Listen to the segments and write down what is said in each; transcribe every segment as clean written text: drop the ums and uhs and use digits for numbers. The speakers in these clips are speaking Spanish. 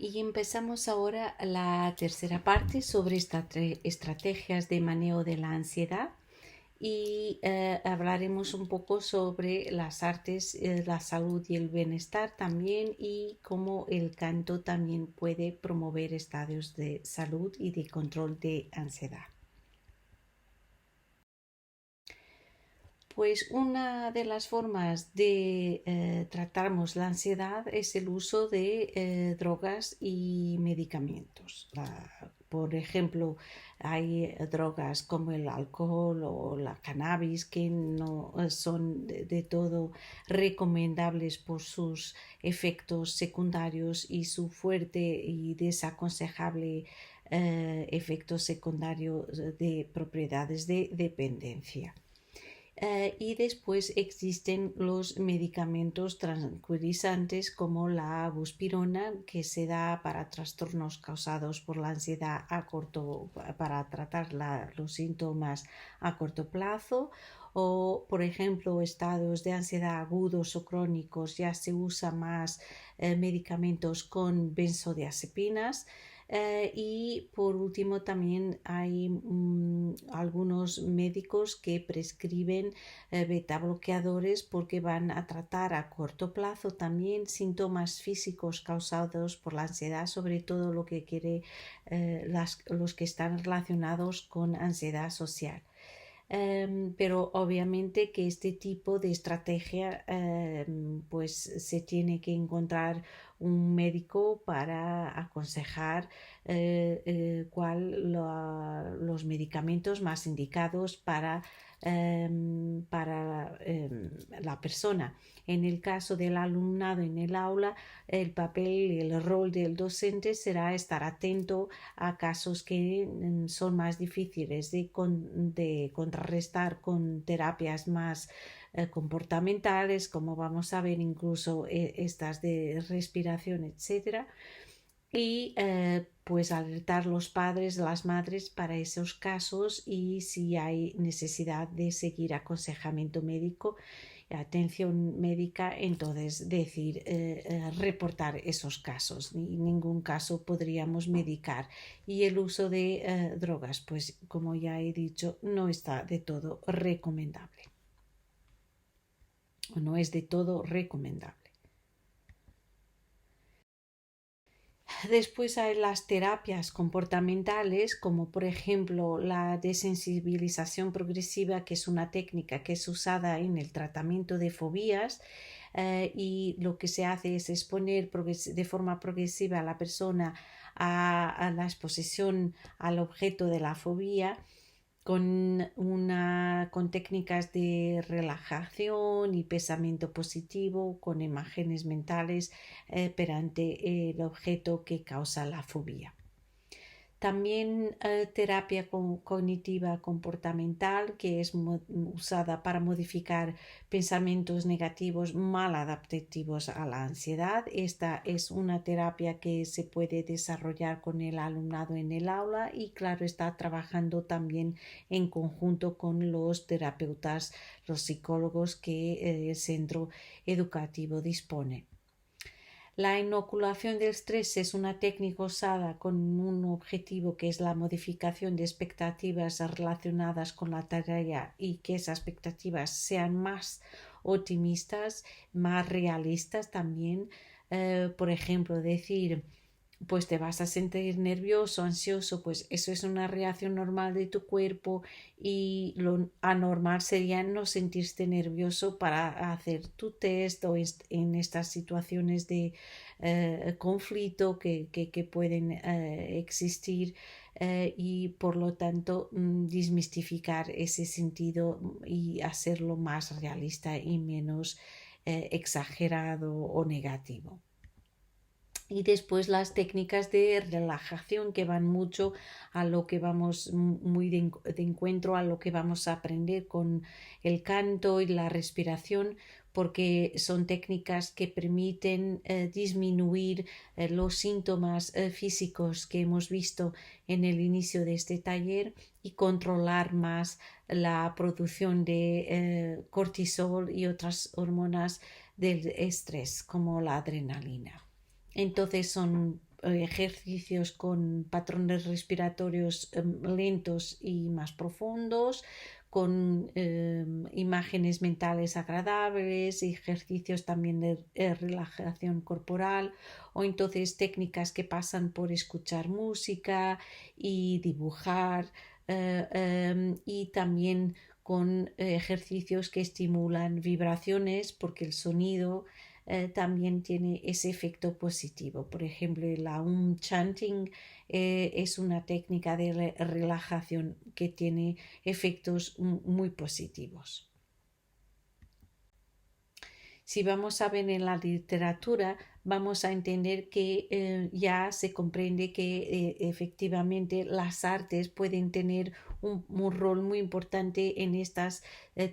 Y empezamos ahora la tercera parte sobre estrategias de manejo de la ansiedad y hablaremos un poco sobre las artes, la salud y el bienestar también y cómo el canto también puede promover estados de salud y de control de ansiedad. Pues una de las formas de tratarmos la ansiedad es el uso de drogas y medicamentos. Por ejemplo, hay drogas como el alcohol o la cannabis que no son de todo recomendables por sus efectos secundarios y su fuerte y desaconsejable efecto secundario de propiedades de dependencia. Y después existen los medicamentos tranquilizantes como la buspirona que se da para trastornos causados por la ansiedad para tratar los síntomas a corto plazo, o por ejemplo estados de ansiedad agudos o crónicos ya se usa más medicamentos con benzodiazepinas. Y por último también hay algunos médicos que prescriben beta bloqueadores porque van a tratar a corto plazo también síntomas físicos causados por la ansiedad, sobre todo los que están relacionados con ansiedad social. Pero obviamente que este tipo de estrategia pues se tiene que encontrar un médico para aconsejar los medicamentos más indicados para la persona. En el caso del alumnado en el aula, el papel y el rol del docente será estar atento a casos que son más difíciles de contrarrestar con terapias más comportamentales, como vamos a ver incluso estas de respiración, etcétera. Y pues alertar los padres, las madres para esos casos y si hay necesidad de seguir aconsejamiento médico, atención médica, entonces reportar esos casos. En ningún caso podríamos medicar. Y el uso de drogas, pues como ya he dicho, no está de todo recomendable. O no es de todo recomendable. Después hay las terapias comportamentales, como por ejemplo la desensibilización progresiva, que es una técnica que es usada en el tratamiento de fobías, y lo que se hace es exponer de forma progresiva a la persona a la exposición al objeto de la fobia con técnicas de relajación y pensamiento positivo, con imágenes mentales perante el objeto que causa la fobia. También terapia cognitiva comportamental, que es usada para modificar pensamientos negativos mal adaptativos a la ansiedad. Esta es una terapia que se puede desarrollar con el alumnado en el aula y claro, está trabajando también en conjunto con los terapeutas, los psicólogos que el centro educativo dispone. La inoculación del estrés es una técnica usada con un objetivo que es la modificación de expectativas relacionadas con la tarea y que esas expectativas sean más optimistas, más realistas también. Por ejemplo, decir, pues te vas a sentir nervioso, ansioso, pues eso es una reacción normal de tu cuerpo y lo anormal sería no sentirte nervioso para hacer tu test o en estas situaciones de conflicto que pueden existir y por lo tanto desmistificar ese sentido y hacerlo más realista y menos exagerado o negativo. Y después las técnicas de relajación que van mucho a lo que vamos muy de encuentro a lo que vamos a aprender con el canto y la respiración, porque son técnicas que permiten disminuir los síntomas físicos que hemos visto en el inicio de este taller y controlar más la producción de cortisol y otras hormonas del estrés como la adrenalina. Entonces son ejercicios con patrones respiratorios lentos y más profundos, con imágenes mentales agradables, ejercicios también de relajación corporal, o entonces técnicas que pasan por escuchar música y dibujar, y también con ejercicios que estimulan vibraciones, porque el sonido también tiene ese efecto positivo. Por ejemplo, la chanting es una técnica de relajación que tiene efectos muy positivos. Si vamos a ver en la literatura, vamos a entender que ya se comprende que efectivamente las artes pueden tener un rol muy importante en estas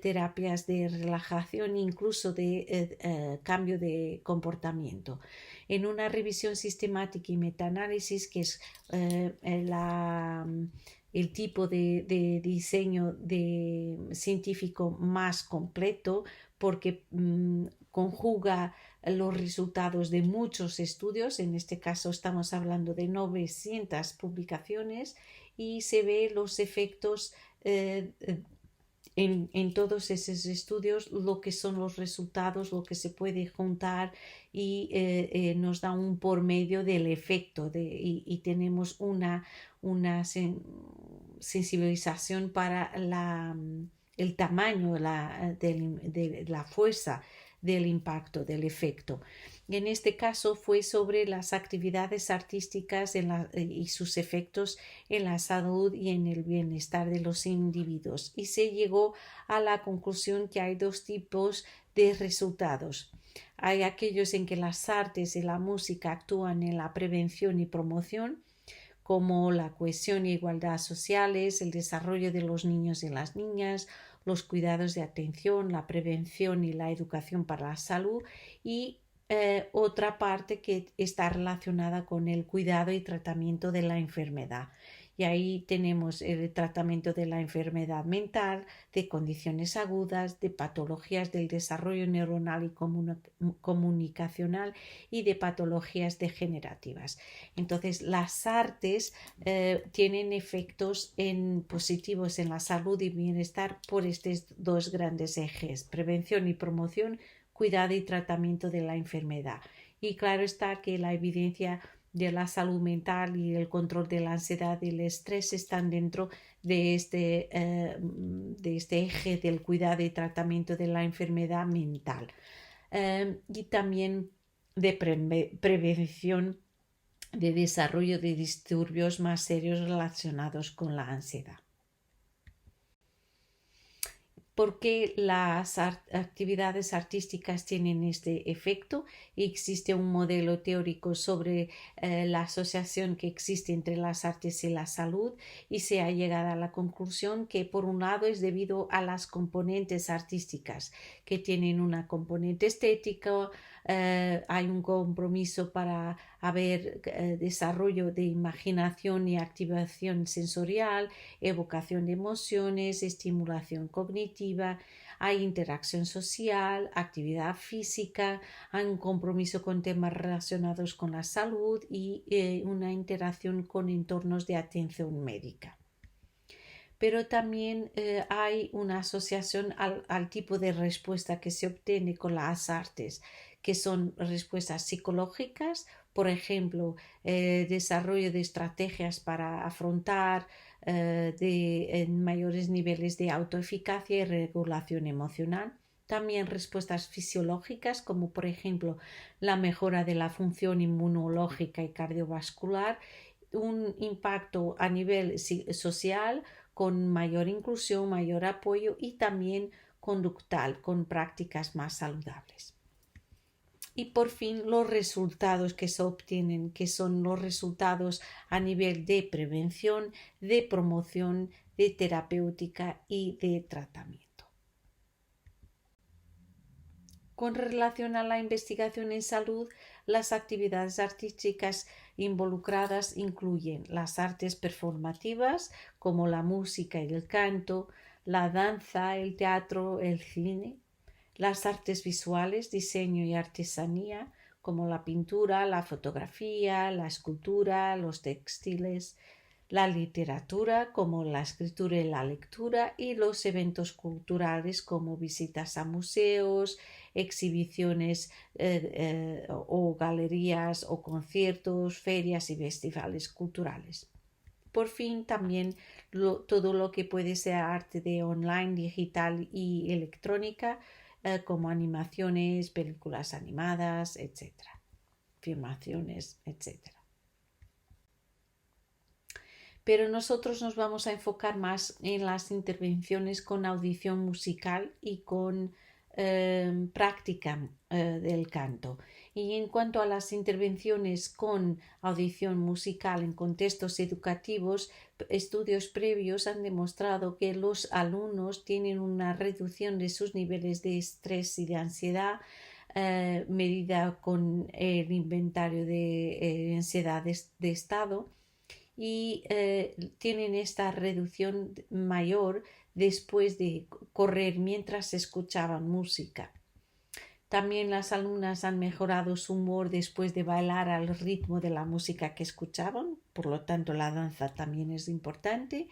terapias de relajación, incluso de cambio de comportamiento. En una revisión sistemática y metaanálisis, que es el tipo de diseño científico más completo, porque conjuga los resultados de muchos estudios, en este caso estamos hablando de 900 publicaciones, y se ve los efectos en todos esos estudios, lo que son los resultados, lo que se puede juntar, y nos da un por medio del efecto y tenemos una sensibilización para el tamaño de la fuerza del impacto, del efecto. En este caso fue sobre las actividades artísticas y sus efectos en la salud y en el bienestar de los individuos, y se llegó a la conclusión que hay dos tipos de resultados. Hay aquellos en que las artes y la música actúan en la prevención y promoción, como la cohesión y igualdad sociales, el desarrollo de los niños y las niñas, los cuidados de atención, la prevención y la educación para la salud, y otra parte que está relacionada con el cuidado y tratamiento de la enfermedad. Y ahí tenemos el tratamiento de la enfermedad mental, de condiciones agudas, de patologías del desarrollo neuronal y comunicacional, y de patologías degenerativas. Entonces, las artes tienen efectos positivos en la salud y bienestar por estos dos grandes ejes: prevención y promoción, cuidado y tratamiento de la enfermedad. Y claro está que la evidencia de la salud mental y el control de la ansiedad y el estrés están dentro de este eje del cuidado y tratamiento de la enfermedad mental, y también de prevención de desarrollo de disturbios más serios relacionados con la ansiedad. ¿Por qué las actividades artísticas tienen este efecto? Existe un modelo teórico sobre la asociación que existe entre las artes y la salud, y se ha llegado a la conclusión que, por un lado, es debido a las componentes artísticas, que tienen una componente estética. Hay un compromiso para haber desarrollo de imaginación y activación sensorial, evocación de emociones, estimulación cognitiva, hay interacción social, actividad física, hay un compromiso con temas relacionados con la salud y una interacción con entornos de atención médica. Pero también hay una asociación al tipo de respuesta que se obtiene con las artes, que son respuestas psicológicas, por ejemplo, desarrollo de estrategias para afrontar en mayores niveles de autoeficacia y regulación emocional. También respuestas fisiológicas, como por ejemplo la mejora de la función inmunológica y cardiovascular, un impacto a nivel social con mayor inclusión, mayor apoyo, y también conductal, con prácticas más saludables. Y por fin, los resultados que se obtienen, que son los resultados a nivel de prevención, de promoción, de terapéutica y de tratamiento. Con relación a la investigación en salud, las actividades artísticas involucradas incluyen las artes performativas, como la música y el canto, la danza, el teatro, el cine; las artes visuales, diseño y artesanía, como la pintura, la fotografía, la escultura, los textiles, la literatura, como la escritura y la lectura, y los eventos culturales, como visitas a museos, exhibiciones o galerías o conciertos, ferias y festivales culturales. Por fin, también todo lo que puede ser arte de online, digital y electrónica, como animaciones, películas animadas, etcétera, filmaciones, etcétera. Pero nosotros nos vamos a enfocar más en las intervenciones con audición musical y con práctica del canto. Y en cuanto a las intervenciones con audición musical en contextos educativos, estudios previos han demostrado que los alumnos tienen una reducción de sus niveles de estrés y de ansiedad medida con el inventario de ansiedades de estado, y tienen esta reducción mayor después de correr mientras escuchaban música. También las alumnas han mejorado su humor después de bailar al ritmo de la música que escuchaban, por lo tanto la danza también es importante,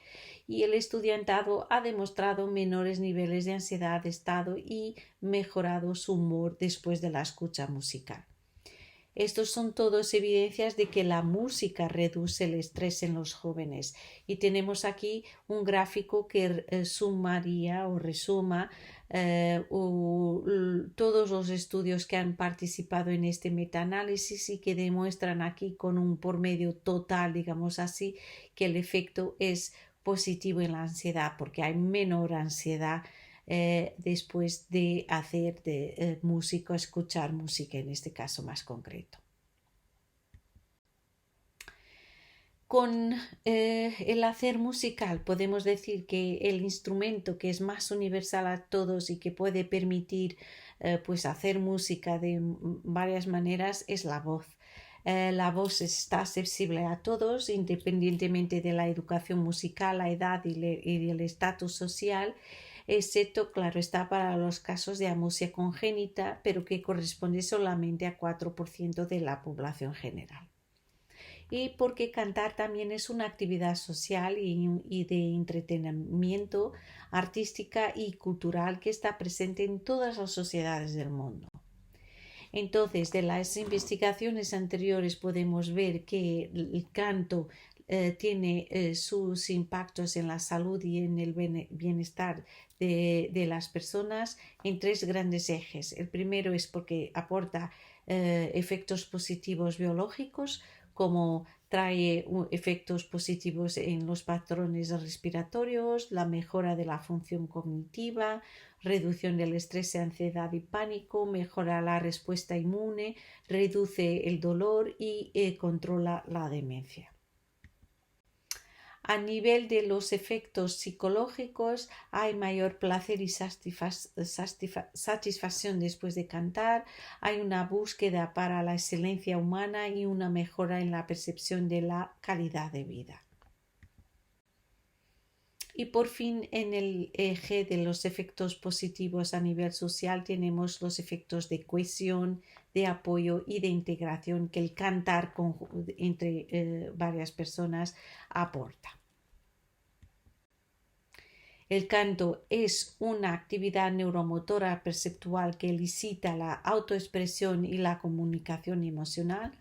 y el estudiantado ha demostrado menores niveles de ansiedad de estado y mejorado su humor después de la escucha musical. Estos son todas evidencias de que la música reduce el estrés en los jóvenes, y tenemos aquí un gráfico que sumaría o resuma todos los estudios que han participado en este metaanálisis y que demuestran aquí con un promedio total, digamos así, que el efecto es positivo en la ansiedad, porque hay menor ansiedad después de hacer de música, escuchar música en este caso más concreto. Con el hacer musical podemos decir que el instrumento que es más universal a todos y que puede permitir pues hacer música de varias maneras es la voz. La voz está accesible a todos independientemente de la educación musical, la edad y el estatus social, excepto, claro está, para los casos de amusia congénita, pero que corresponde solamente a 4% de la población general. Y porque cantar también es una actividad social y de entretenimiento artística y cultural que está presente en todas las sociedades del mundo. Entonces, de las investigaciones anteriores podemos ver que el canto tiene sus impactos en la salud y en el bienestar de las personas en tres grandes ejes. El primero es porque aporta efectos positivos biológicos, como trae efectos positivos en los patrones respiratorios, la mejora de la función cognitiva, reducción del estrés, ansiedad y pánico, mejora la respuesta inmune, reduce el dolor y controla la demencia. A nivel de los efectos psicológicos, hay mayor placer y satisfacción después de cantar, hay una búsqueda para la excelencia humana y una mejora en la percepción de la calidad de vida. Y por fin, en el eje de los efectos positivos a nivel social tenemos los efectos de cohesión, de apoyo y de integración que el cantar entre varias personas aporta. El canto es una actividad neuromotora perceptual que elicita la autoexpresión y la comunicación emocional.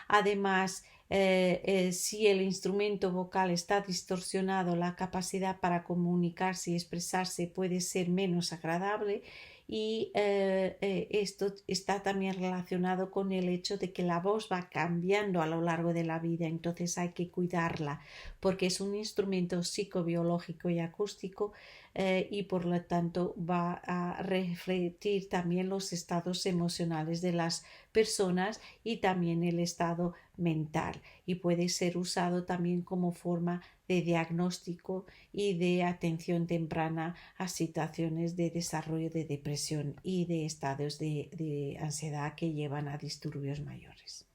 Además, si el instrumento vocal está distorsionado, la capacidad para comunicarse y expresarse puede ser menos agradable, y esto está también relacionado con el hecho de que la voz va cambiando a lo largo de la vida, entonces hay que cuidarla porque es un instrumento psicobiológico y acústico y por lo tanto va a refletir también los estados emocionales de las personas y también el estado mental, y puede ser usado también como forma de diagnóstico y de atención temprana a situaciones de desarrollo de depresión y de estados de ansiedad que llevan a disturbios mayores.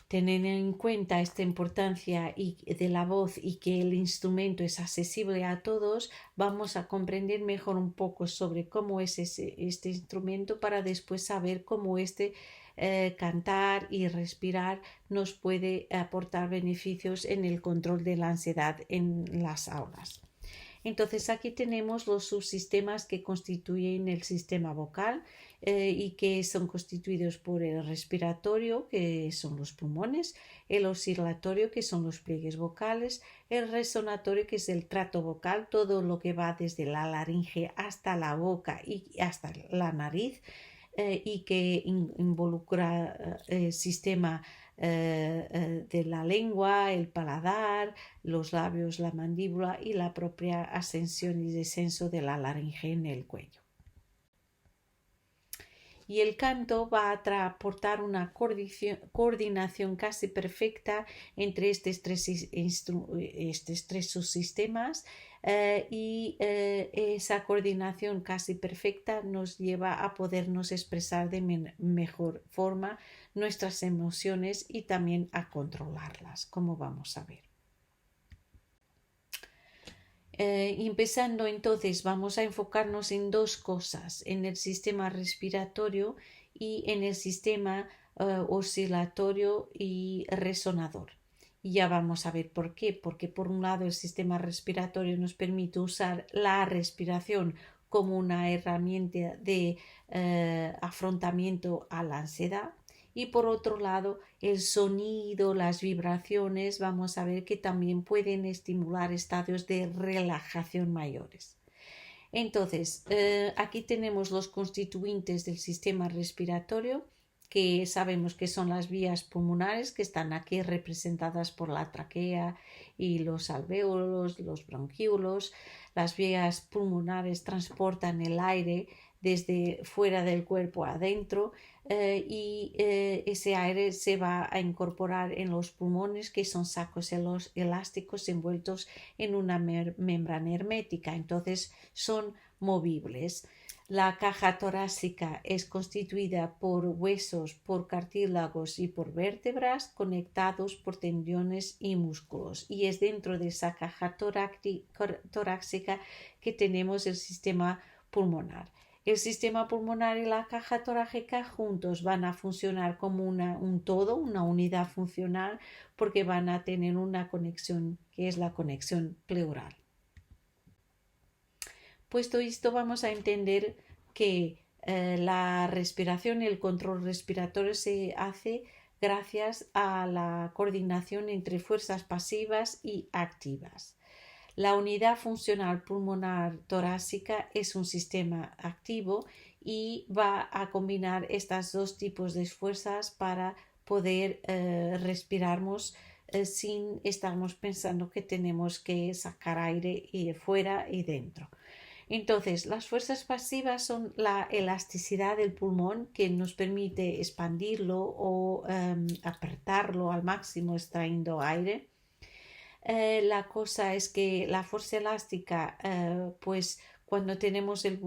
Teniendo en cuenta esta importancia de la voz y que el instrumento es accesible a todos, vamos a comprender mejor un poco sobre cómo es este instrumento para después saber cómo cantar y respirar nos puede aportar beneficios en el control de la ansiedad en las aulas. Entonces aquí tenemos los subsistemas que constituyen el sistema vocal y que son constituidos por el respiratorio, que son los pulmones, el oscilatorio, que son los pliegues vocales, el resonatorio, que es el trato vocal, todo lo que va desde la laringe hasta la boca y hasta la nariz, y que involucra el sistema de la lengua, el paladar, los labios, la mandíbula y la propia ascensión y descenso de la laringe en el cuello. Y el canto va a aportar una coordinación casi perfecta entre estos tres subsistemas y esa coordinación casi perfecta nos lleva a podernos expresar de mejor forma nuestras emociones y también a controlarlas, como vamos a ver. Empezando entonces, vamos a enfocarnos en dos cosas, en el sistema respiratorio y en el sistema oscilatorio y resonador. Y ya vamos a ver por qué. Porque por un lado el sistema respiratorio nos permite usar la respiración como una herramienta de afrontamiento a la ansiedad. Y por otro lado, el sonido, las vibraciones, vamos a ver que también pueden estimular estadios de relajación mayores. Entonces, aquí tenemos los constituyentes del sistema respiratorio, que sabemos que son las vías pulmonares, que están aquí representadas por la tráquea y los alvéolos, los bronquíolos. Las vías pulmonares transportan el aire desde fuera del cuerpo adentro y ese aire se va a incorporar en los pulmones, que son sacos elásticos envueltos en una membrana hermética, entonces son movibles. La caja torácica es constituida por huesos, por cartílagos y por vértebras conectados por tendones y músculos, y es dentro de esa caja torácica que tenemos el sistema pulmonar. El sistema pulmonar y la caja torácica juntos van a funcionar como un todo, una unidad funcional, porque van a tener una conexión que es la conexión pleural. Puesto esto, vamos a entender que la respiración y el control respiratorio se hace gracias a la coordinación entre fuerzas pasivas y activas. La unidad funcional pulmonar torácica es un sistema activo y va a combinar estos dos tipos de fuerzas para poder respirarnos sin estarmos pensando que tenemos que sacar aire fuera y dentro. Entonces, las fuerzas pasivas son la elasticidad del pulmón, que nos permite expandirlo o apretarlo al máximo extrayendo aire. La cosa es que la fuerza elástica, pues cuando tenemos el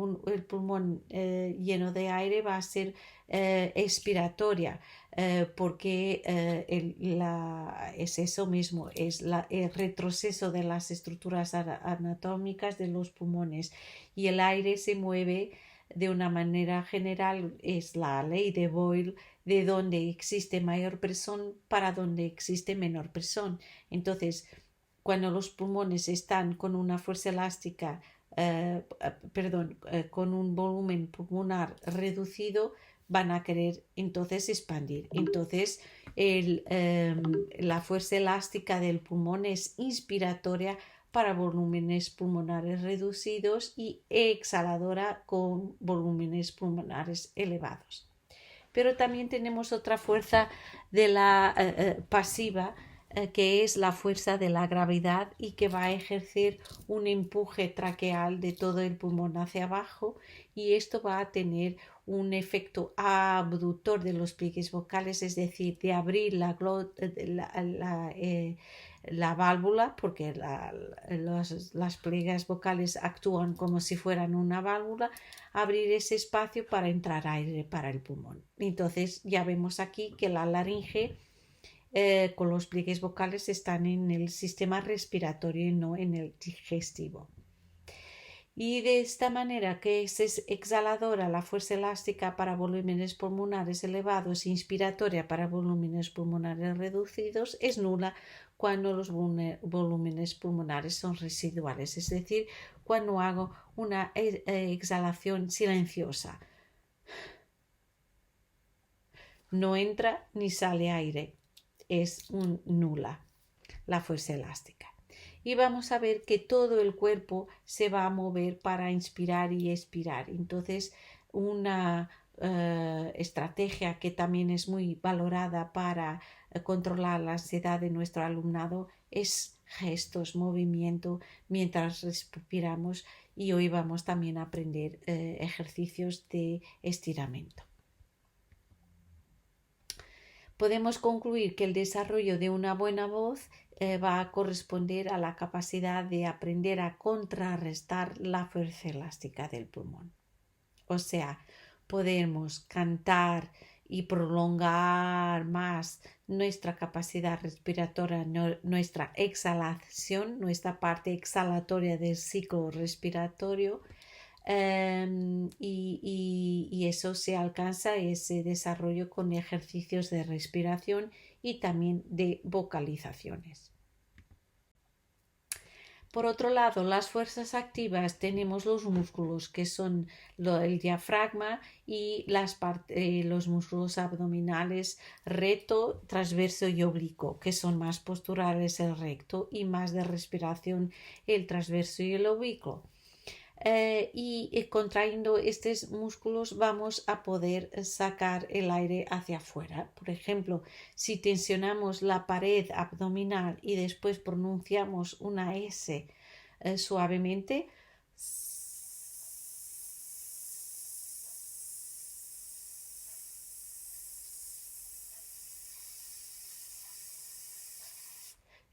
pulmón lleno de aire, va a ser expiratoria, porque es eso mismo, es el retroceso de las estructuras anatómicas de los pulmones, y el aire se mueve de una manera general, es la ley de Boyle, de donde existe mayor presión para donde existe menor presión. Entonces, cuando los pulmones están con una fuerza elástica, con un volumen pulmonar reducido, van a querer entonces expandir. Entonces, la fuerza elástica del pulmón es inspiratoria para volúmenes pulmonares reducidos y exhaladora con volúmenes pulmonares elevados. Pero también tenemos otra fuerza de la pasiva, que es la fuerza de la gravedad, y que va a ejercer un empuje traqueal de todo el pulmón hacia abajo, y esto va a tener un efecto abductor de los pliegues vocales, es decir, de abrir la válvula, porque las pliegues vocales actúan como si fueran una válvula, abrir ese espacio para entrar aire para el pulmón. Entonces ya vemos aquí que la laringe con los pliegues vocales están en el sistema respiratorio y no en el digestivo. Y de esta manera que es exhaladora la fuerza elástica para volúmenes pulmonares elevados e inspiratoria para volúmenes pulmonares reducidos, es nula cuando los volúmenes pulmonares son residuales, es decir, cuando hago una exhalación silenciosa. No entra ni sale aire, es nula la fuerza elástica. Y vamos a ver que todo el cuerpo se va a mover para inspirar y expirar. Entonces, una estrategia que también es muy valorada para controlar la ansiedad de nuestro alumnado es gestos, movimiento mientras respiramos, y hoy vamos también a aprender ejercicios de estiramiento. Podemos concluir que el desarrollo de una buena voz va a corresponder a la capacidad de aprender a contrarrestar la fuerza elástica del pulmón. O sea, podemos cantar y prolongar más nuestra capacidad respiratoria, nuestra exhalación, nuestra parte exhalatoria del ciclo respiratorio. Y eso se alcanza, ese desarrollo, con ejercicios de respiración y también de vocalizaciones. Por otro lado, las fuerzas activas tenemos los músculos que son el diafragma y los músculos abdominales recto, transverso y oblicuo, que son más posturales el recto y más de respiración el transverso y el oblicuo. Y contrayendo estos músculos vamos a poder sacar el aire hacia afuera. Por ejemplo, si tensionamos la pared abdominal y después pronunciamos una S suavemente,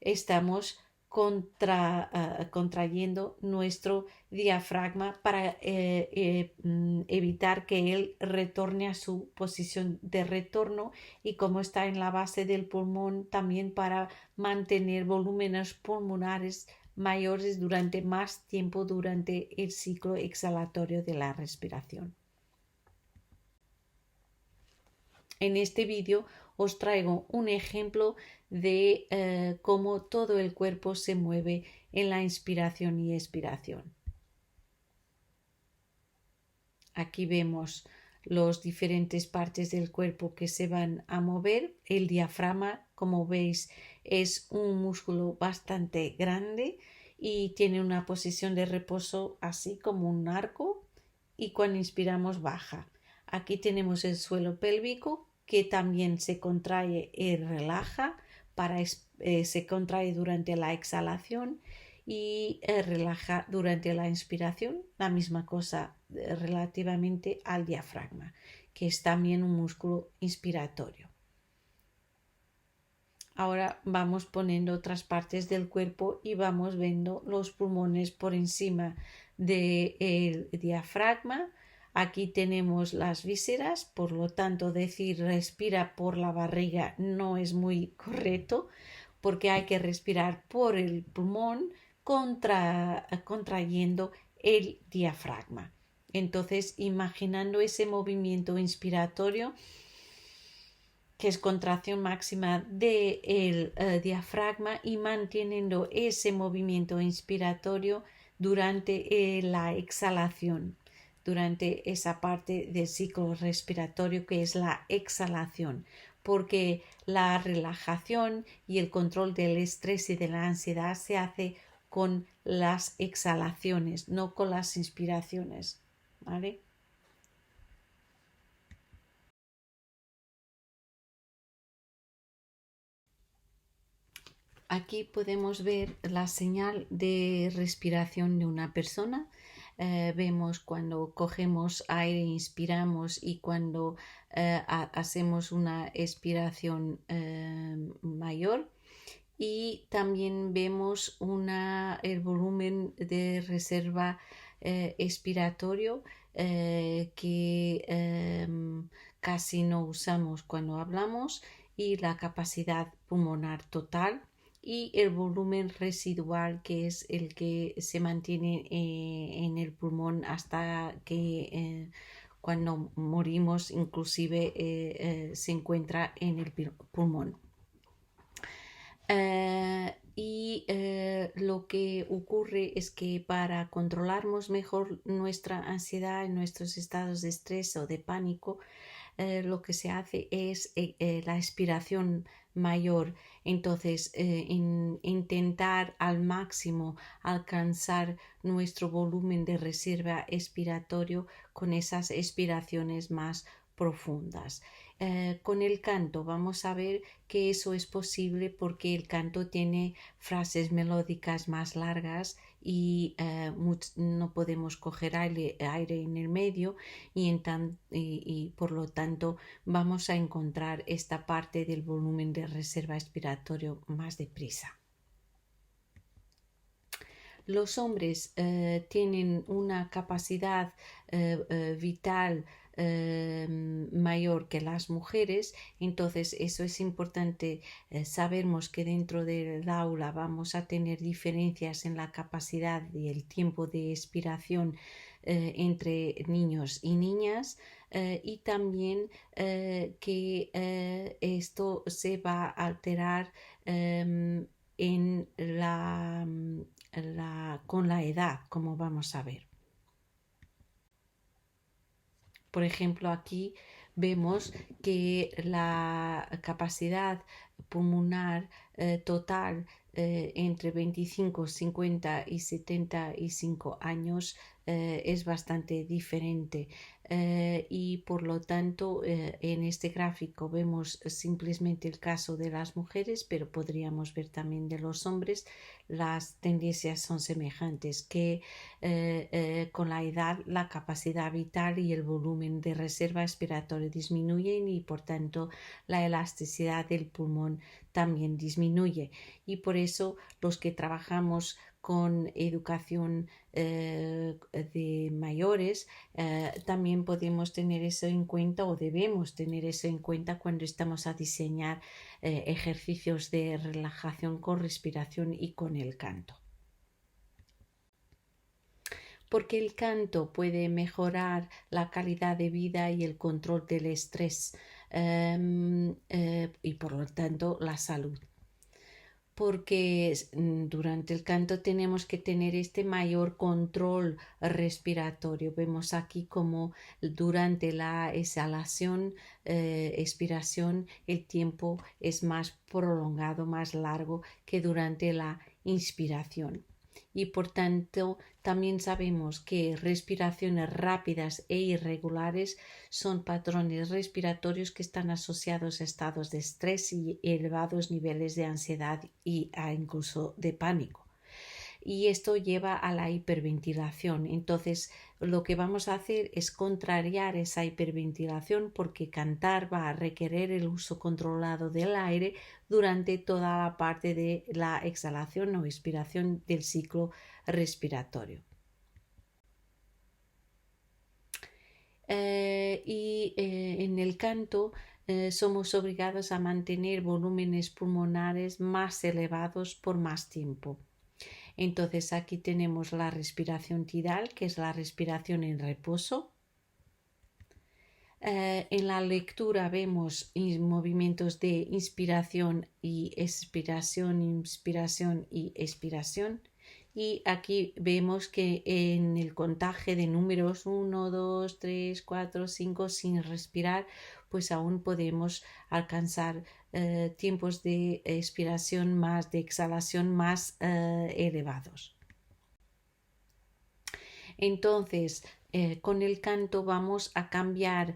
estamos contrayendo nuestro diafragma para evitar que él retorne a su posición de retorno, y como está en la base del pulmón, también para mantener volúmenes pulmonares mayores durante más tiempo durante el ciclo exhalatorio de la respiración. En este vídeo os traigo un ejemplo de cómo todo el cuerpo se mueve en la inspiración y expiración. Aquí vemos las diferentes partes del cuerpo que se van a mover. El diafragma, como veis, es un músculo bastante grande y tiene una posición de reposo así como un arco, y cuando inspiramos baja. Aquí tenemos el suelo pélvico, que también se contrae y relaja, se contrae durante la exhalación y relaja durante la inspiración. La misma cosa relativamente al diafragma, que es también un músculo inspiratorio. Ahora vamos poniendo otras partes del cuerpo y vamos viendo los pulmones por encima del diafragma. Aquí tenemos las vísceras, por lo tanto decir respira por la barriga no es muy correcto, porque hay que respirar por el pulmón contrayendo el diafragma. Entonces, imaginando ese movimiento inspiratorio, que es contracción máxima del diafragma, y manteniendo ese movimiento inspiratorio durante la exhalación, durante esa parte del ciclo respiratorio que es la exhalación, porque la relajación y el control del estrés y de la ansiedad se hace con las exhalaciones, no con las inspiraciones, ¿vale? Aquí podemos ver la señal de respiración de una persona. Vemos cuando cogemos aire, inspiramos, y cuando hacemos una expiración mayor. Y también vemos el volumen de reserva expiratorio que casi no usamos cuando hablamos, y la capacidad pulmonar total y el volumen residual, que es el que se mantiene en el pulmón hasta que cuando morimos inclusive se encuentra en el pulmón. Lo que ocurre es que para controlarnos mejor nuestra ansiedad y nuestros estados de estrés o de pánico, lo que se hace es la expiración mayor. Entonces, intentar al máximo alcanzar nuestro volumen de reserva expiratorio con esas expiraciones más profundas. Con el canto vamos a ver que eso es posible porque el canto tiene frases melódicas más largas y no podemos coger aire en el medio y por lo tanto vamos a encontrar esta parte del volumen de reserva expiratorio más deprisa. Los hombres tienen una capacidad vital mayor que las mujeres, entonces eso es importante. Sabemos que dentro del aula vamos a tener diferencias en la capacidad y el tiempo de expiración entre niños y niñas, y también que esto se va a alterar con la edad, como vamos a ver. Por ejemplo, aquí vemos que la capacidad pulmonar total entre 25, 50 y 75 años es bastante diferente. Y por lo tanto en este gráfico vemos simplemente el caso de las mujeres, pero podríamos ver también de los hombres. Las tendencias son semejantes, que con la edad la capacidad vital y el volumen de reserva expiratoria disminuyen y por tanto la elasticidad del pulmón también disminuye, y por eso los que trabajamos con educación de mayores también podemos tener eso en cuenta, o debemos tener eso en cuenta cuando estamos a diseñar ejercicios de relajación con respiración y con el canto. Porque el canto puede mejorar la calidad de vida y el control del estrés y por lo tanto la salud. Porque durante el canto tenemos que tener este mayor control respiratorio. Vemos aquí como durante la exhalación, expiración, el tiempo es más prolongado, más largo que durante la inspiración. Y por tanto también sabemos que respiraciones rápidas e irregulares son patrones respiratorios que están asociados a estados de estrés y elevados niveles de ansiedad y incluso de pánico. Y esto lleva a la hiperventilación. Entonces, lo que vamos a hacer es contrariar esa hiperventilación, porque cantar va a requerir el uso controlado del aire durante toda la parte de la exhalación o expiración del ciclo respiratorio. En el canto somos obligados a mantener volúmenes pulmonares más elevados por más tiempo. Entonces aquí tenemos la respiración tidal, que es la respiración en reposo. En la lectura vemos movimientos de inspiración y expiración, inspiración y expiración. Y aquí vemos que en el contaje de números 1, 2, 3, 4, 5 sin respirar, pues aún podemos alcanzar tiempos de expiración más, de exhalación más elevados. Entonces, con el canto vamos a cambiar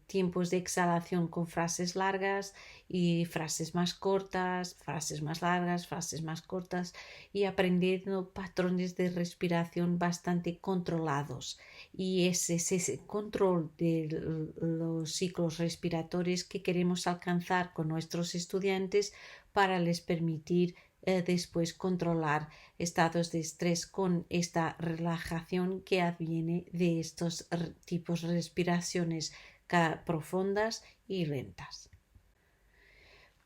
tiempos de exhalación con frases largas y frases más cortas, frases más largas, frases más cortas, y aprendiendo patrones de respiración bastante controlados. Y es ese control de los ciclos respiratorios que queremos alcanzar con nuestros estudiantes para les permitir después controlar estados de estrés con esta relajación que adviene de estos tipos de respiraciones profundas y lentas.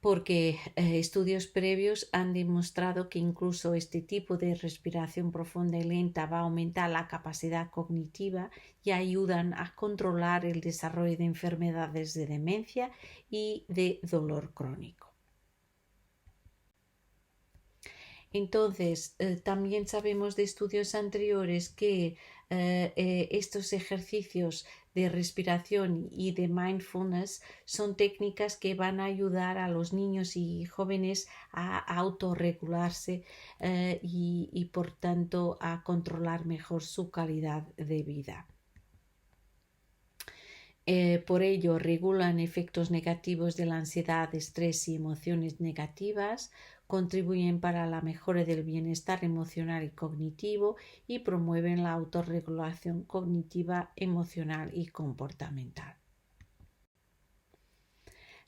porque estudios previos han demostrado que incluso este tipo de respiración profunda y lenta va a aumentar la capacidad cognitiva y ayudan a controlar el desarrollo de enfermedades de demencia y de dolor crónico. Entonces, también sabemos de estudios anteriores que estos ejercicios de respiración y de mindfulness son técnicas que van a ayudar a los niños y jóvenes a autorregularse y por tanto a controlar mejor su calidad de vida. Por ello, regulan efectos negativos de la ansiedad, estrés y emociones negativas, contribuyen para la mejora del bienestar emocional y cognitivo y promueven la autorregulación cognitiva, emocional y comportamental.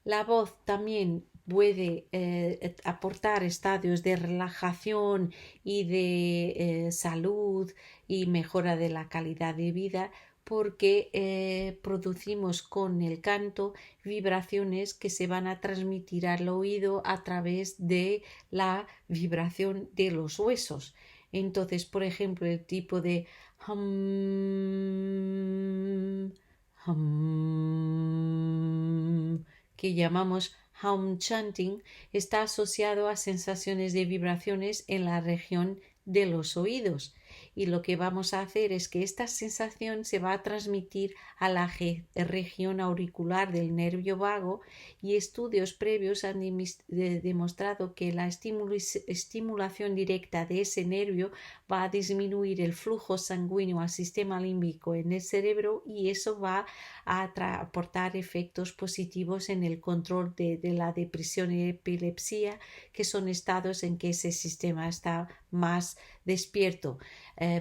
La voz también puede aportar estadios de relajación y de salud y mejora de la calidad de vida porque producimos con el canto vibraciones que se van a transmitir al oído a través de la vibración de los huesos. Entonces, por ejemplo, el tipo de hum, hum, que llamamos hum chanting está asociado a sensaciones de vibraciones en la región de los oídos, y lo que vamos a hacer es que esta sensación se va a transmitir a la región auricular del nervio vago, y estudios previos han demostrado que la estimulación directa de ese nervio va a disminuir el flujo sanguíneo al sistema límbico en el cerebro, y eso va a aportar efectos positivos en el control de la depresión y epilepsia, que son estados en que ese sistema está más despierto,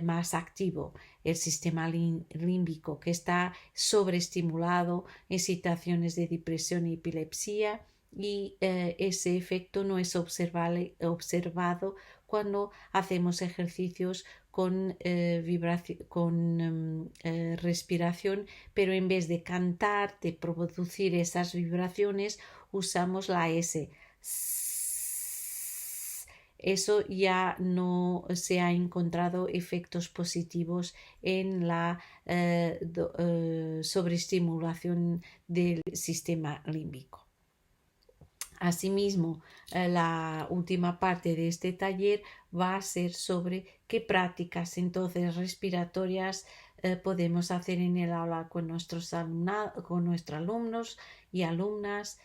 más activo. El sistema límbico, que está sobreestimulado en situaciones de depresión y epilepsia, y ese efecto no es observado cuando hacemos ejercicios con respiración, pero en vez de cantar, de producir esas vibraciones, usamos la S. Eso ya no se ha encontrado efectos positivos en la sobreestimulación del sistema límbico. Asimismo, la última parte de este taller va a ser sobre qué prácticas entonces respiratorias podemos hacer en el aula con nuestros alumnos y alumnas,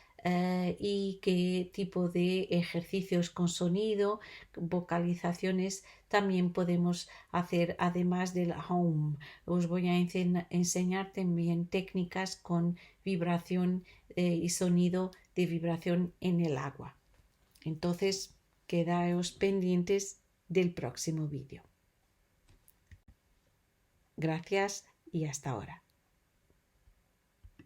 y qué tipo de ejercicios con sonido, vocalizaciones también podemos hacer, además del home. Os voy a enseñar también técnicas con vibración y sonido de vibración en el agua. Entonces, quedaos pendientes del próximo vídeo. Gracias y hasta ahora.